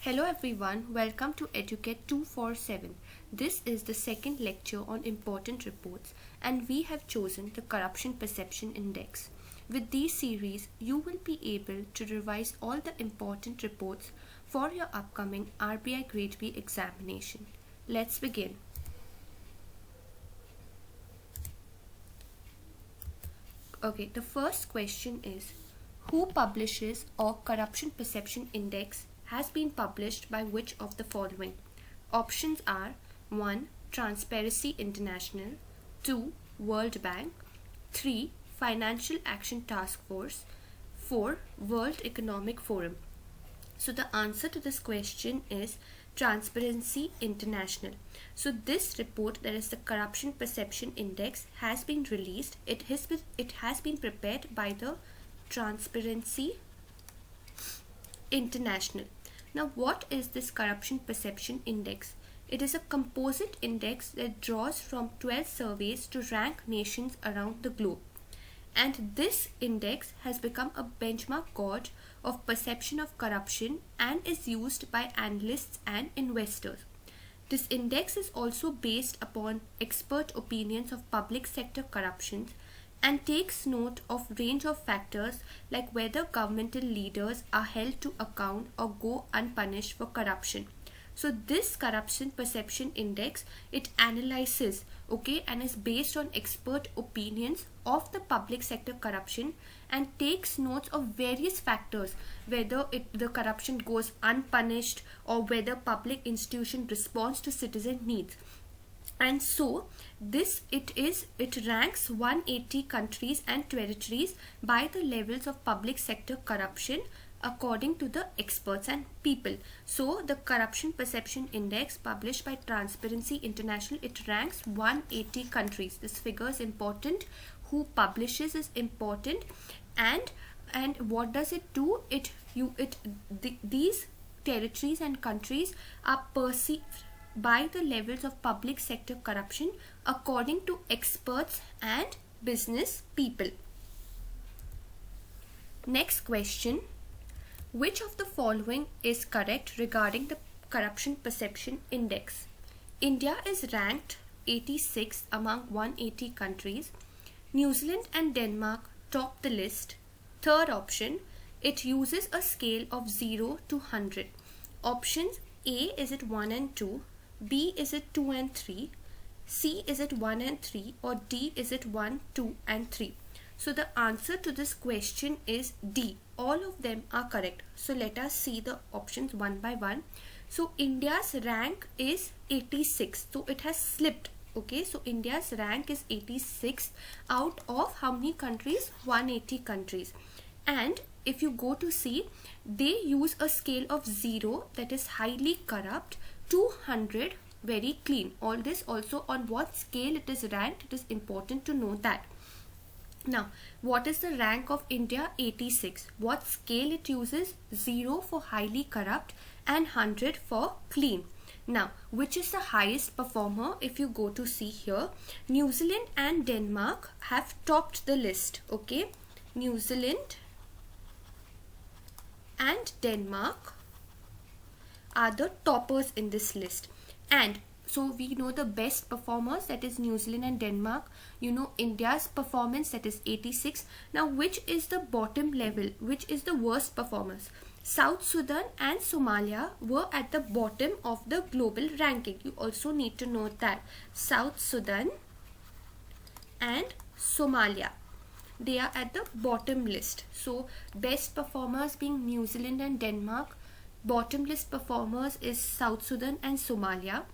Hello everyone, welcome to Educate 247. This is the second lecture on important reports and we have chosen the Corruption Perception Index. With these series, you will be able to revise all the important reports for your upcoming RBI Grade B examination. Let's begin. Okay, the first question is, who publishes a Corruption Perception Index has been published by which of the following? Options are 1. Transparency International, 2. World Bank, 3. Financial Action Task Force, 4. World Economic Forum. So the answer to this question is Transparency International. So this report, that is the Corruption Perception Index, has been released. It has been prepared by the Transparency International. Now, what is this Corruption Perception Index? It is a composite index that draws from 12 surveys to rank nations around the globe. And this index has become a benchmark gauge of perception of corruption and is used by analysts and investors. This index is also based upon expert opinions of public sector corruptions and takes note of range of factors like whether governmental leaders are held to account or go unpunished for corruption. So this Corruption Perception Index, it analyzes, and is based on expert opinions of the public sector corruption and takes notes of various factors, whether the corruption goes unpunished or whether public institution responds to citizen needs. And so it ranks 180 countries and territories by the levels of public sector corruption according to the experts and people. So the Corruption Perception Index published by Transparency International, it ranks 180 countries. This figure is important. Who publishes is important, and what does it do? These territories and countries are perceived by the levels of public sector corruption according to experts and business people. Next question. Which of the following is correct regarding the Corruption Perception Index? India is ranked 86th among 180 countries. New Zealand and Denmark top the list. Third option, it uses a scale of 0 to 100. Options A, is it 1 and 2? B, is it 2 and 3? C, is it 1 and 3? Or D, is it 1, 2 and 3? So the answer to this question is D. All of them are correct. So let us see the options one by one. So India's rank is 86. So it has slipped. Okay, so India's rank is 86 out of how many countries? 180 countries. And if you go to see, they use a scale of 0, that is highly corrupt, to 100, very clean. All this also on what scale it is ranked, it is important to know that. Now, what is the rank of India? 86. What scale it uses? 0 for highly corrupt and 100 for clean. Now, which is the highest performer? If you go to see here, New Zealand and Denmark have topped the list. Okay, New Zealand and Denmark are the toppers in this list. And so we know the best performers, that is New Zealand and Denmark. You know India's performance, that is 86. Now which is the bottom level? Which is the worst performers? South Sudan and Somalia were at the bottom of the global ranking. You also need to note that. South Sudan and Somalia, they are at the bottom list. So best performers being New Zealand and Denmark. Bottom list performers is South Sudan and Somalia.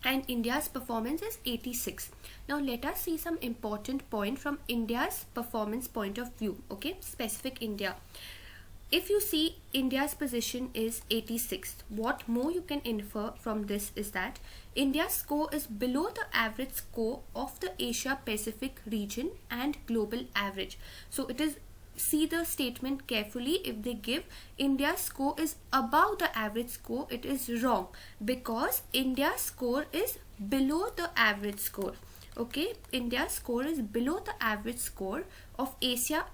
And India's performance is 86. Now let us see some important point from India's performance point of view. Okay, specific India. If you see India's position is 86th, what more you can infer from this is that India's score is below the average score of the Asia Pacific region and global average. So it is, see the statement carefully. If they give India's score is above the average score, it is wrong, because India's score is below the average score. Okay, India's score is below the average score of Asia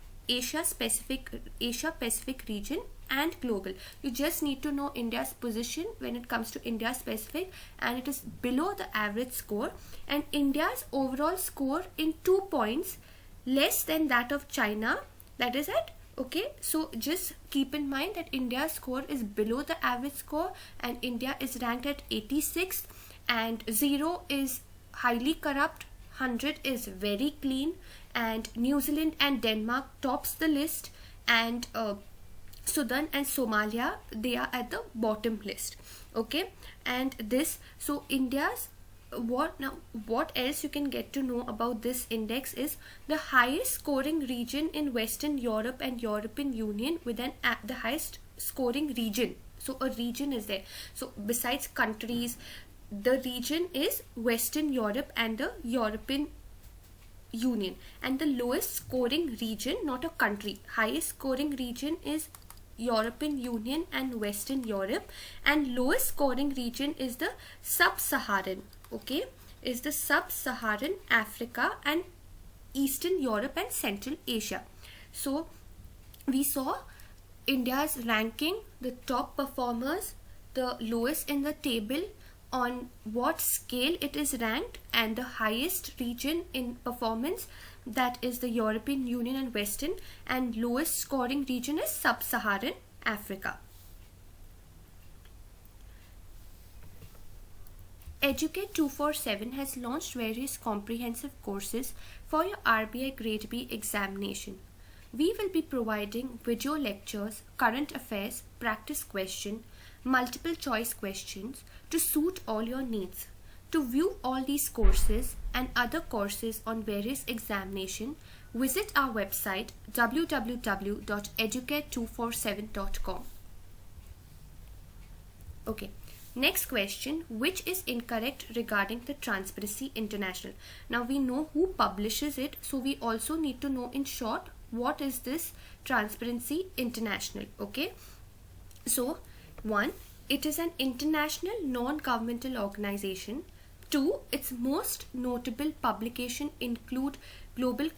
Pacific region and global. You just need to know India's position when it comes to India specific, and it is below the average score, and India's overall score in 2 points less than that of China, that is at, okay, so just keep in mind that India's score is below the average score, and India is ranked at 86th, and 0 is highly corrupt, 100 is very clean, and New Zealand and Denmark tops the list, and Sudan and Somalia, they are at the bottom list. Okay, and this, so India's, what else you can get to know about this index is the highest scoring region in Western Europe and European Union with the highest scoring region. So a region is there. So besides countries, the region is Western Europe and the European Union, and the lowest scoring region, not a country, highest scoring region is European Union and Western Europe, and lowest scoring region is the Sub-Saharan, okay, is the Sub-Saharan Africa and Eastern Europe and Central Asia. So we saw India's ranking, the top performers, the lowest in the table, on what scale it is ranked, and the highest region in performance, that is the European Union and Western, and lowest scoring region is Sub-Saharan Africa. Educate 247 has launched various comprehensive courses for your RBI Grade B examination. We will be providing video lectures, current affairs, practice question, multiple choice questions to suit all your needs. To view all these courses and other courses on various examination, visit our website www.educate247.com. Okay, next question, which is incorrect regarding the Transparency International? Now we know who publishes it, so we also need to know in short what is this Transparency International. Okay, so 1, it is an international non-governmental organization. 2, its most notable publication include Global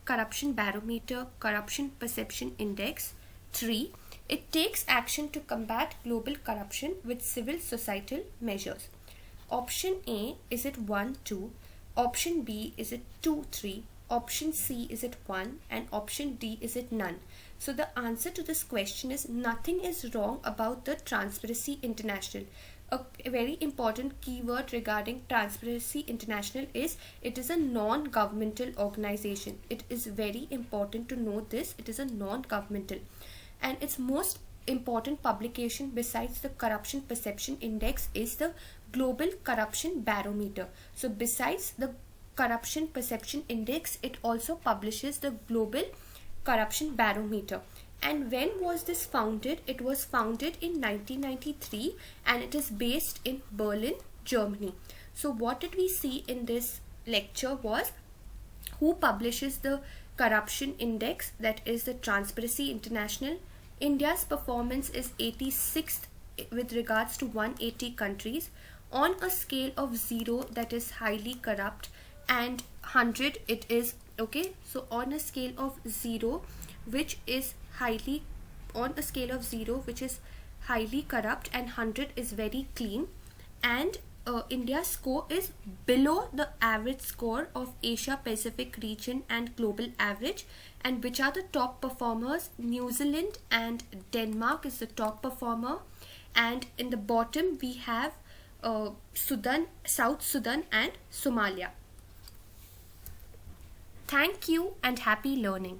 Corruption Barometer, Corruption Perception Index. 3, it takes action to combat global corruption with civil societal measures. Option A, is it 1, 2? Option B, is it 2, 3? Option C, is it 1? And option D, is it none? So the answer to this question is nothing is wrong about the Transparency International. A very important keyword regarding Transparency International is it is a non-governmental organization. It is very important to know this. It is a non-governmental, and its most important publication besides the Corruption Perception Index is the Global Corruption Barometer. So besides the Corruption Perception Index, it also publishes the Global Corruption Barometer. And when was this founded? It was founded in 1993, and it is based in Berlin, Germany. So what did we see in this lecture was who publishes the corruption index, that is the Transparency International. India's performance is 86th with regards to 180 countries on a scale of 0, that is highly corrupt, and 100 it is, okay, so on a scale of 0 which is highly corrupt, and 100 is very clean, and India's score is below the average score of Asia Pacific region and global average. And which are the top performers? New Zealand and Denmark is the top performer, and in the bottom we have South Sudan and Somalia. Thank you and happy learning.